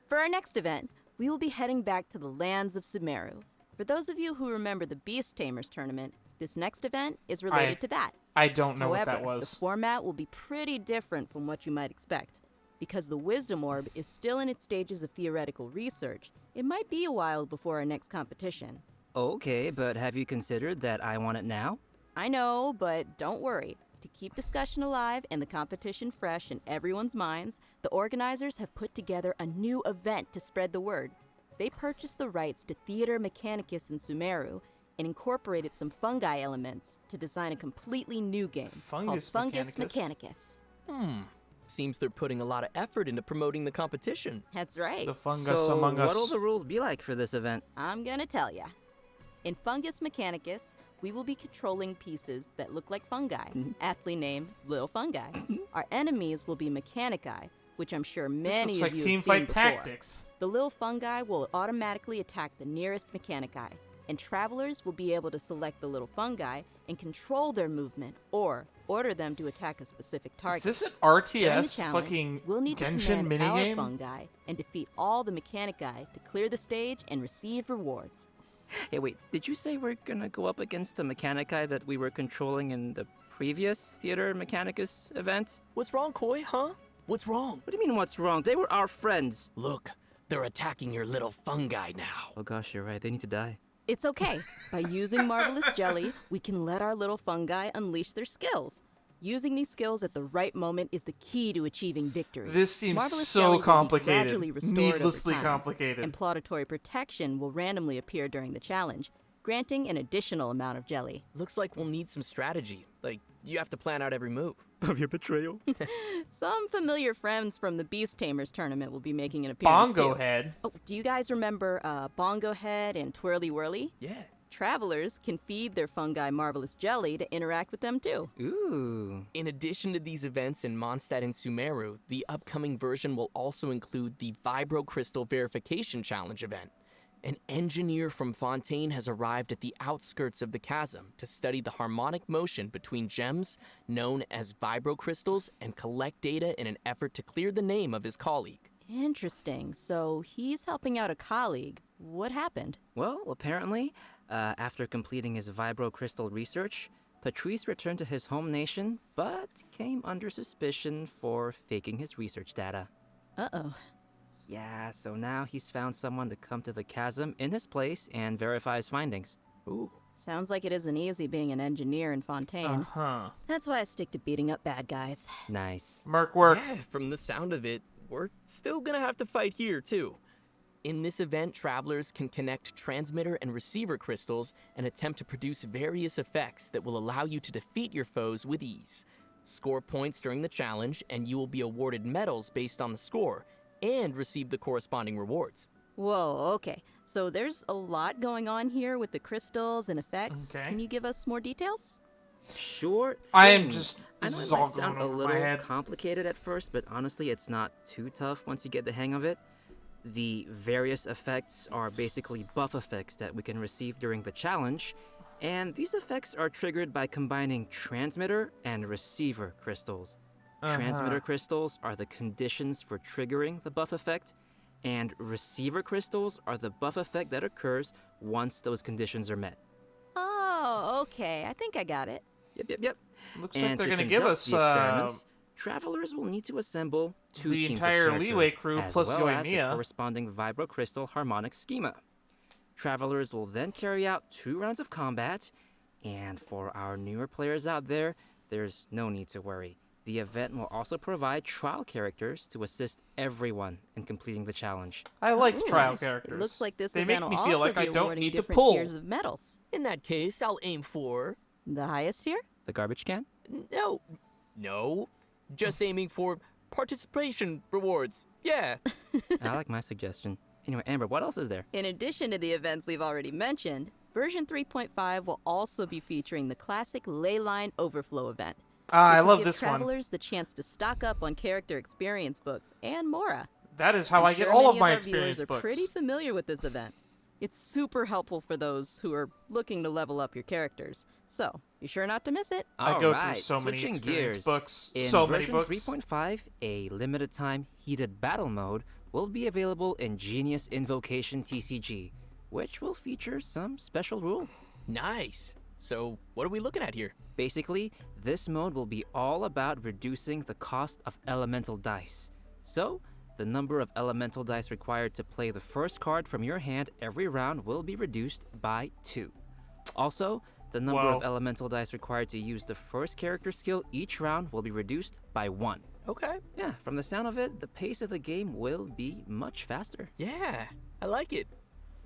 For our next event, we will be heading back to the lands of Sumeru. For those of you who remember the Beast Tamers tournament, this next event is related to that. I don't know However, what that was. the format will be pretty different from what you might expect. Because the Wisdom Orb is still in its stages of theoretical research, it might be a while before our next competition. Okay, but have you considered that I want it now? I know, but don't worry. To keep discussion alive and the competition fresh in everyone's minds, the organizers have put together a new event to spread the word. They purchased the rights to Theater Mechanicus in Sumeru and incorporated some fungi elements to design a completely new game Fungus called Fungus Mechanicus? Mechanicus. Seems they're putting a lot of effort into promoting the competition. That's right. The fungus So, among us. what'll the rules be like for this event? I'm gonna tell ya. In Fungus Mechanicus, we will be controlling pieces that look like fungi, aptly named little fungi. Our enemies will be Mechanici, which I'm sure This many looks of like you team have seen fight before. tactics. The little fungi will automatically attack the nearest Mechanici, and travelers will be able to select the little fungi and control their movement or order them to attack a specific target. Is this an During the RTS challenge, fucking we'll need to Genshin command our minigame? fungi and defeat all the Mechanici to clear the stage and receive rewards. Hey, wait, did you say we're gonna go up against the Mechanici that we were controlling in the previous Theater Mechanicus event? What's wrong, Koi, huh? What's wrong? What do you mean, what's wrong? They were our friends. Look, they're attacking your little fungi now. Oh gosh, you're right. They need to die. It's okay. By using Marvelous Jelly, we can let our little fungi unleash their skills. Using these skills at the right moment is the key to achieving victory. This seems Marvelous so Jelly will be complicated. gradually restored over Needlessly time, complicated. And Plauditory Protection will randomly appear during the challenge, granting an additional amount of jelly. Looks like we'll need some strategy. Like, you have to plan out every move. Of your betrayal? Some familiar friends from the Beast Tamers tournament will be making an appearance Bongo too. Head. Oh, do you guys remember Bongo Head and Twirly Whirly? Yeah. Travelers can feed their fungi Marvelous Jelly to interact with them too. Ooh. In addition to these events in Mondstadt and Sumeru, the upcoming version will also include the Vibro-Crystal Verification Challenge event. An engineer from Fontaine has arrived at the outskirts of the chasm to study the harmonic motion between gems known as vibro-crystals and collect data in an effort to clear the name of his colleague. Interesting. So he's helping out a colleague. What happened? Well, apparently, after completing his vibro-crystal research, Patrice returned to his home nation, but came under suspicion for faking his research data. Uh-oh. Yeah, so now he's found someone to come to the chasm in his place and verify his findings. Ooh. Sounds like it isn't easy being an engineer in Fontaine. Uh-huh. That's why I stick to beating up bad guys. Nice. Merc work. Yeah, from the sound of it, we're still gonna have to fight here, too. In this event, travelers can connect transmitter and receiver crystals and attempt to produce various effects that will allow you to defeat your foes with ease. Score points during the challenge, and you will be awarded medals based on the score, and receive the corresponding rewards. Whoa, okay. So there's a lot going on here with the crystals and effects. Okay. Can you give us more details? Sure thing. I am just. I know This is it all might sound going a over my little head. complicated at first, but honestly, it's not too tough once you get the hang of it. The various effects are basically buff effects that we can receive during the challenge, and these effects are triggered by combining transmitter and receiver crystals. Transmitter crystals are the conditions for triggering the buff effect, and receiver crystals are the buff effect that occurs once those conditions are met. Oh, okay. I think I got it. Yep. Looks like And they're to going to give conduct us the experiments, travelers will need to assemble two the teams entire of characters, Leeway crew as plus well as the Yoimiya. corresponding vibro-crystal harmonic schema. Travelers will then carry out 2 rounds of combat, and for our newer players out there, there's no need to worry. The event will also provide trial characters to assist everyone in completing the challenge. I like Ooh, trial nice. characters. It looks like this they event make me will feel also like I be don't awarding need to different pull. tiers of medals. In that case, I'll aim for... The highest tier? The garbage can? No. Just aiming for participation rewards. Yeah. I like my suggestion. Anyway, Amber, what else is there? In addition to the events we've already mentioned, version 3.5 will also be featuring the classic Ley Line Overflow event. I which will love give this one. travelers the chance to stock up on character experience books and more. That is how I'm I get sure all many of my our experience viewers books. are pretty familiar with this event. It's super helpful for those who are looking to level up your characters. So, be sure not to miss it. I go through Alright, so many switching experience gears. books. In So many version books. 3.5, a limited time heated battle mode will be available in Genius Invocation TCG, which will feature some special rules. Nice. So, what are we looking at here? Basically, this mode will be all about reducing the cost of elemental dice. So, the number of elemental dice required to play the first card from your hand every round will be reduced by 2. Also, the number of elemental dice required to use the first character skill each round will be reduced by 1. Okay. Yeah, from the sound of it, the pace of the game will be much faster. Yeah, I like it.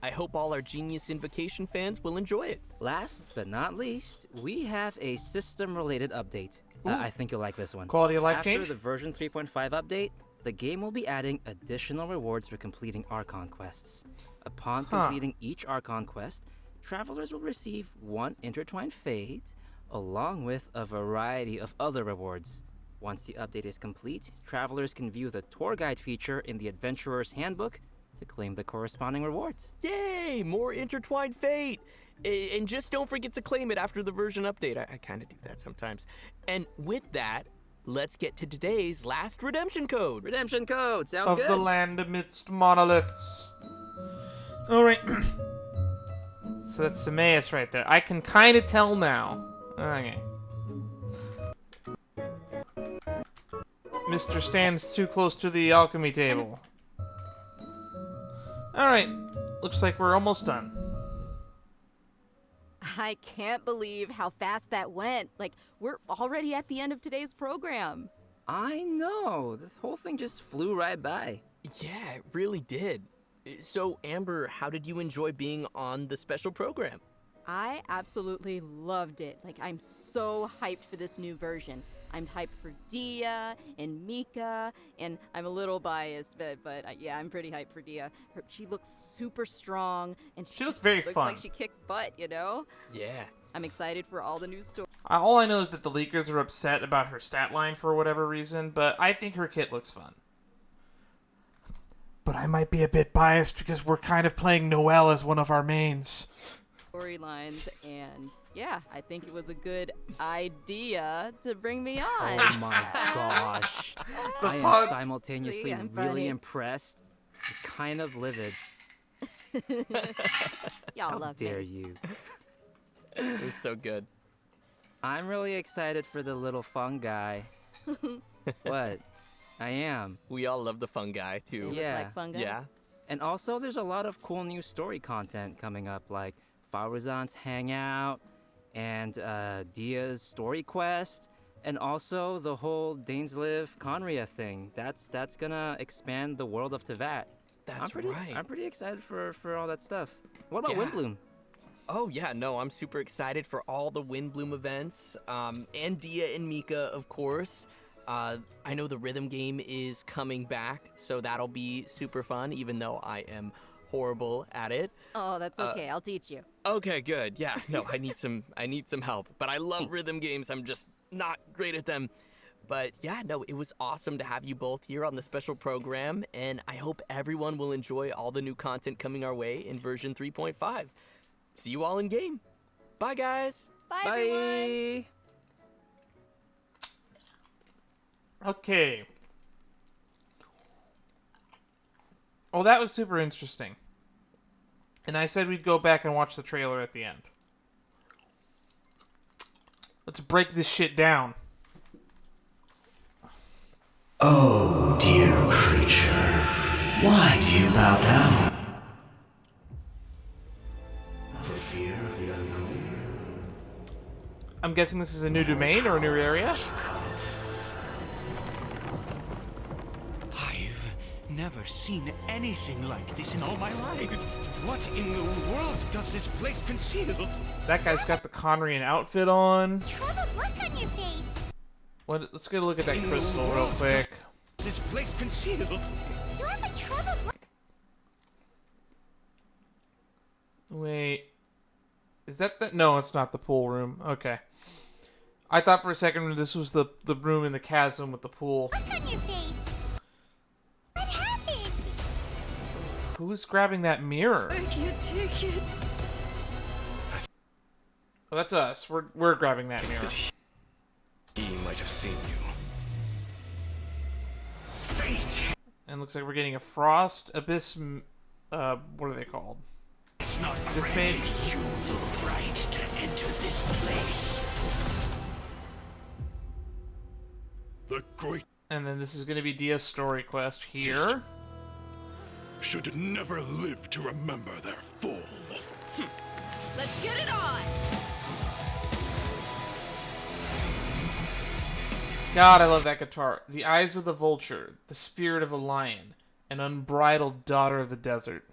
I hope all our Genius Invocation fans will enjoy it. Last but not least, we have a system-related update. I think you'll like this one. Quality of life After change? the version 3.5 update, the game will be adding additional rewards for completing Archon quests. Upon completing each Archon quest, travelers will receive one intertwined fate, along with a variety of other rewards. Once the update is complete, travelers can view the tour guide feature in the Adventurer's Handbook to claim the corresponding rewards. Yay! More intertwined fate! And just don't forget to claim it after the version update. I kind of do that sometimes. And with that, let's get to today's last redemption code. Redemption code! Sounds good! Of the land amidst monoliths. Alright. So that's Timaeus right there. I can kind of tell now. Okay. Mr. stands too close to the alchemy table. Alright. Looks like we're almost done. I can't believe how fast that went. Like, we're already at the end of today's program. I know. The whole thing just flew right by. Yeah, it really did. So, Amber, how did you enjoy being on the special program? I absolutely loved it. Like, I'm so hyped for this new version. I'm hyped for Dehya and Mika, and I'm a little biased, but yeah, I'm pretty hyped for Dehya. She looks super strong, and She looks very looks fun. like she kicks butt, you know? Yeah. I'm excited for all the new stories. All I know is that the leakers are upset about her stat line for whatever reason, but I think her kit looks fun. But I might be a bit biased because we're kind of playing Noelle as one of our mains. Storylines, and yeah, I think it was a good idea to bring me on. Oh my gosh. I am simultaneously I'm really funny. impressed and kind of livid. Y'all How love dare me. you? It was so good. I'm really excited for the little fungi. What? I am. We all love the fungi, too. They Yeah. look like fungus. Yeah. And also, there's a lot of cool new story content coming up, like Faruzan's Hangout, and Dehya's Story Quest, and also the whole Dainsliv Conria thing. That's gonna expand the world of Tevat. That's I'm pretty excited for all that stuff. What about Yeah. Windblume? Oh, yeah, no, I'm super excited for all the Windblume events, and Dehya and Mika, of course. I know the rhythm game is coming back, so that'll be super fun, even though I am horrible at it. Oh, that's okay. I'll teach you. Okay, good. Yeah, no, I need some help. But I love rhythm games. I'm just not great at them. But yeah, no, it was awesome to have you both here on the special program, and I hope everyone will enjoy all the new content coming our way in version 3.5. See you all in game. Bye, guys. Bye, everyone. Bye. Okay. Well, that was super interesting. And I said we'd go back and watch the trailer at the end. Let's break this shit down. Oh, dear creature, why do you bow down? For fear of the unknown? I'm guessing this is a new domain or a new area? I've never seen anything like this in all my life. What in the world does this place conceal? That guy's got the Conrian outfit on. Troubled look on your face. Let's get a look at that crystal real quick. Does this place conceal? You have a troubled look. Wait. Is that the... No, it's not the pool room. Okay. I thought for a second this was the room in the chasm with the pool. Look on your face. What happened? Who's grabbing that mirror? I can't take it. Oh, that's us. We're grabbing that mirror. He might have seen you. And looks like we're getting a frost abyss. What are they called? It's not This made. you the right to enter this place. The great And then this is going to be Dehya's story quest here. should never live to remember their fall. Let's get it on. God, I love that guitar. The eyes of the vulture, the spirit of a lion, an unbridled daughter of the desert.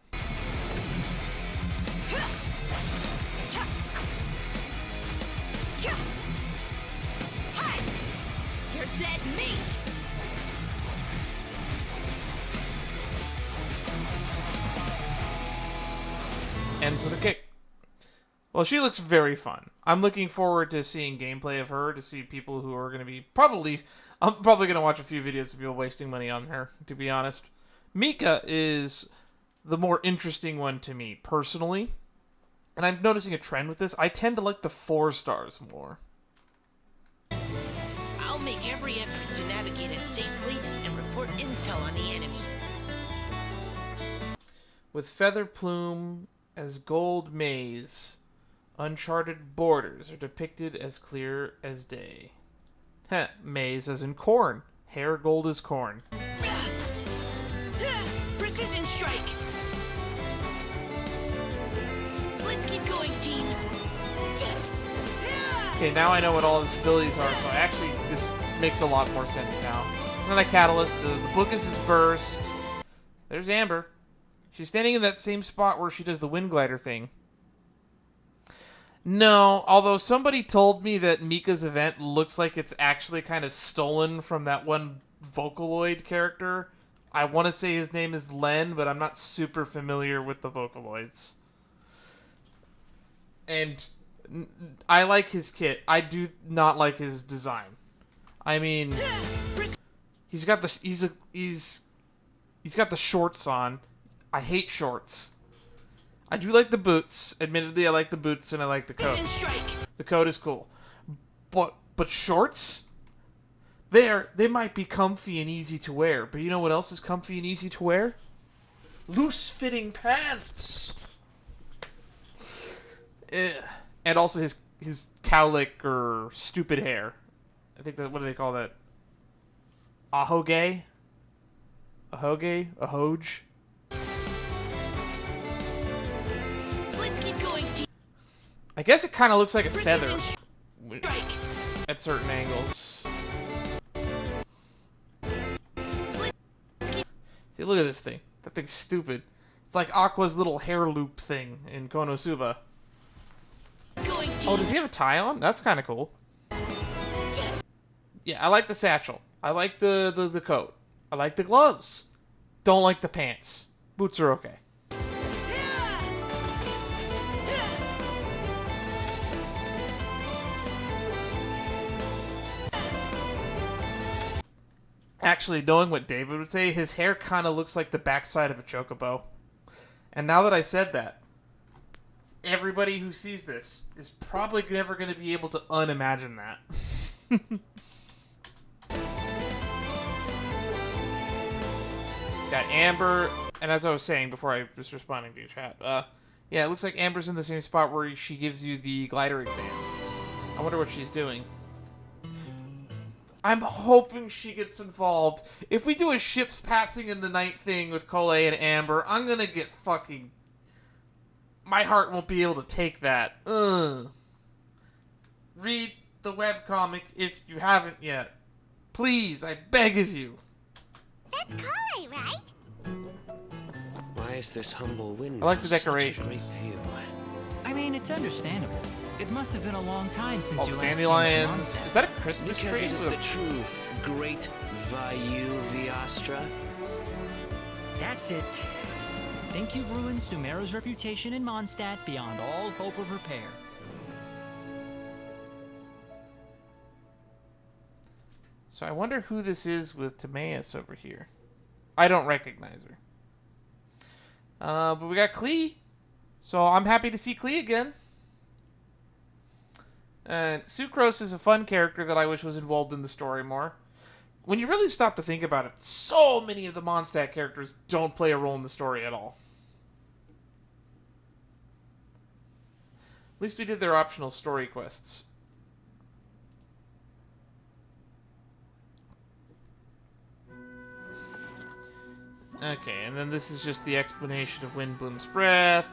ends with a kick. Well, she looks very fun. I'm looking forward to seeing gameplay of her, to see people who are going to be I'm probably going to watch a few videos of people wasting money on her, to be honest. Mika is the more interesting one to me, personally. And I'm noticing a trend with this. I tend to like the 4 stars more. I'll make every effort to navigate us safely and report intel on the enemy. With Feather Plume as gold maze, uncharted borders are depicted as clear as day. Heh, maize as in corn. Hair gold as corn. Precision strike! Let's keep going, team! Okay, now I know what all his abilities are, so actually this makes a lot more sense now. It's not a catalyst, the book is his burst. There's Amber. She's standing in that same spot where she does the wind glider thing. No, although somebody told me that Mika's event looks like it's actually kind of stolen from that one Vocaloid character. I want to say his name is Len, but I'm not super familiar with the Vocaloids. And I like his kit. I do not like his design. I mean, he's got the he's got the shorts on. I hate shorts. I do like the boots. Admittedly, I like the boots and I like the coat. The coat is cool. But shorts? They might be comfy and easy to wear, but you know what else is comfy and easy to wear? Loose-fitting pants. And also his cowlick or stupid hair. I think that, what do they call that? Ahoge? Ahoge? Ahoge? I guess it kind of looks like a feather at certain angles. See, look at this thing. That thing's stupid. It's like Aqua's little hair loop thing in Konosuba. Oh, does he have a tie on? That's kind of cool. Yeah, I like the satchel. I like the coat. I like the gloves. Don't like the pants. Boots are okay. Actually, knowing what David would say, his hair kind of looks like the backside of a chocobo. And now that I said that, everybody who sees this is probably never going to be able to unimagine that. Got Amber, and as I was saying before I was responding to your chat, yeah, it looks like Amber's in the same spot where she gives you the glider exam. I wonder what she's doing. I'm hoping she gets involved. If we do a ships passing in the night thing with Cole and Amber, I'm gonna get fucking... My heart won't be able to take that. Ugh. Read the webcomic if you haven't yet. Please, I beg of you. That's Cole, right? Why is this humble wind? I like the such a decorations. great view? I mean, it's understandable. It must have been a long time since you last dandelions. came to Is that a Christmas Because tree? it is the true great Vayu Viastra. That's it. Think you've ruined Sumeru's reputation in Mondstadt beyond all hope of repair. So I wonder who this is with Timaeus over here. I don't recognize her. But we got Klee. So I'm happy to see Klee again. Sucrose is a fun character that I wish was involved in the story more. When you really stop to think about it, so many of the Mondstadt characters don't play a role in the story at all. At least we did their optional story quests. Okay, and then this is just the explanation of Windblume's breath.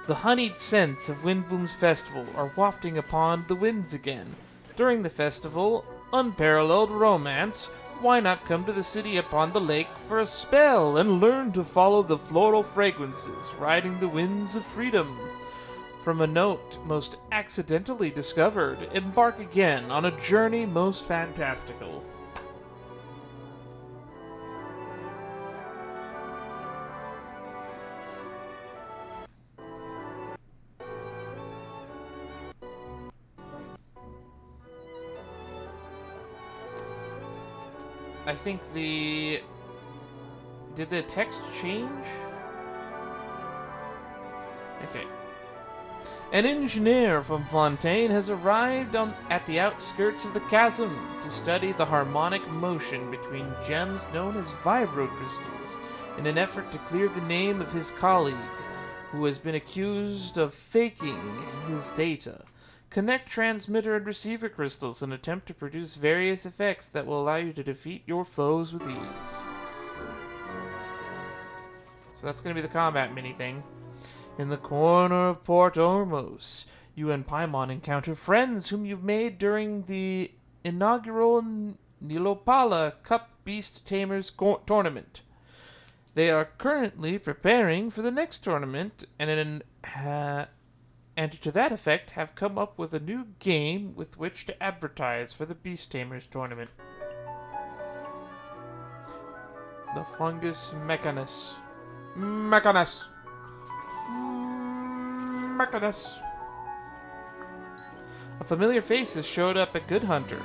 The honeyed scents of Windblume's festival are wafting upon the winds again. During the festival, unparalleled romance, why not come to the city upon the lake for a spell and learn to follow the floral fragrances, riding the winds of freedom? From a note most accidentally discovered, embark again on a journey most fantastical. I think the... Did the text change? Okay. An engineer from Fontaine has arrived at the outskirts of the chasm to study the harmonic motion between gems known as Vibro-Crystals in an effort to clear the name of his colleague, who has been accused of faking his data. Connect transmitter and receiver crystals and attempt to produce various effects that will allow you to defeat your foes with ease. So that's going to be the combat mini thing. In the corner of Port Ormos, you and Paimon encounter friends whom you've made during the inaugural Nilopala Cup Beast Tamers tournament. They are currently preparing for the next tournament, and to that effect have come up with a new game with which to advertise for the Beast Tamers tournament. The Fungus Mechanicus. Mechanicus. A familiar face has showed up at Good Hunter.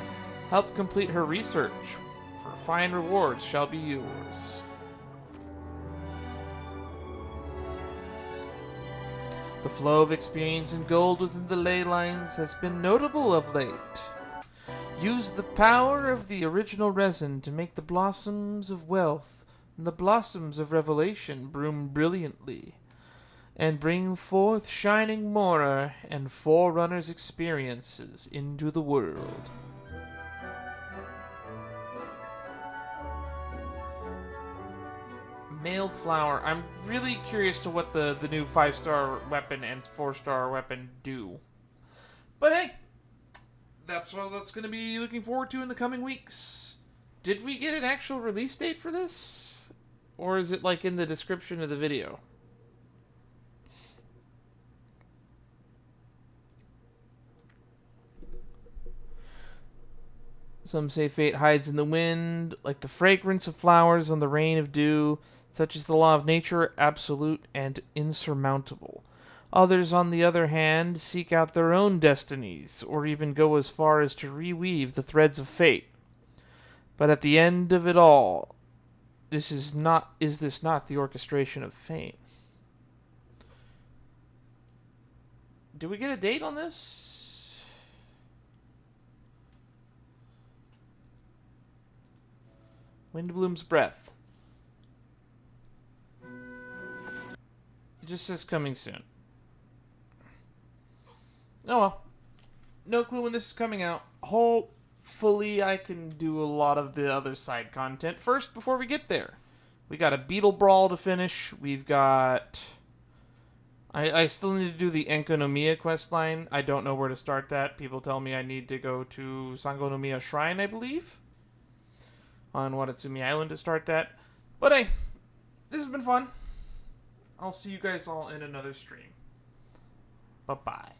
Help complete her research, for fine rewards shall be yours. The flow of experience and gold within the ley lines has been notable of late. Use the power of the original resin to make the blossoms of wealth and the blossoms of revelation bloom brilliantly, and bring forth shining Mora and Forerunners experiences into the world. Mailed flower. I'm really curious to what the new 5-star weapon and 4-star weapon do. But hey, that's what that's going to be looking forward to in the coming weeks. Did we get an actual release date for this? Or is it like in the description of the video? Some say fate hides in the wind, like the fragrance of flowers on the rain of dew. Such is the law of nature, absolute and insurmountable. Others, on the other hand, seek out their own destinies, or even go as far as to reweave the threads of fate. But at the end of it all, is this not the orchestration of fate? Do we get a date on this? Windblume's breath. It just says coming soon. Oh well. No clue when this is coming out. Hopefully I can do a lot of the other side content first before we get there. We got a Beetle Brawl to finish. We've got... I still need to do the Enkonomiya quest line. I don't know where to start that. People tell me I need to go to Sangonomiya Shrine, I believe, on Watatsumi Island to start that. But hey, this has been fun. I'll see you guys all in another stream. Bye-bye.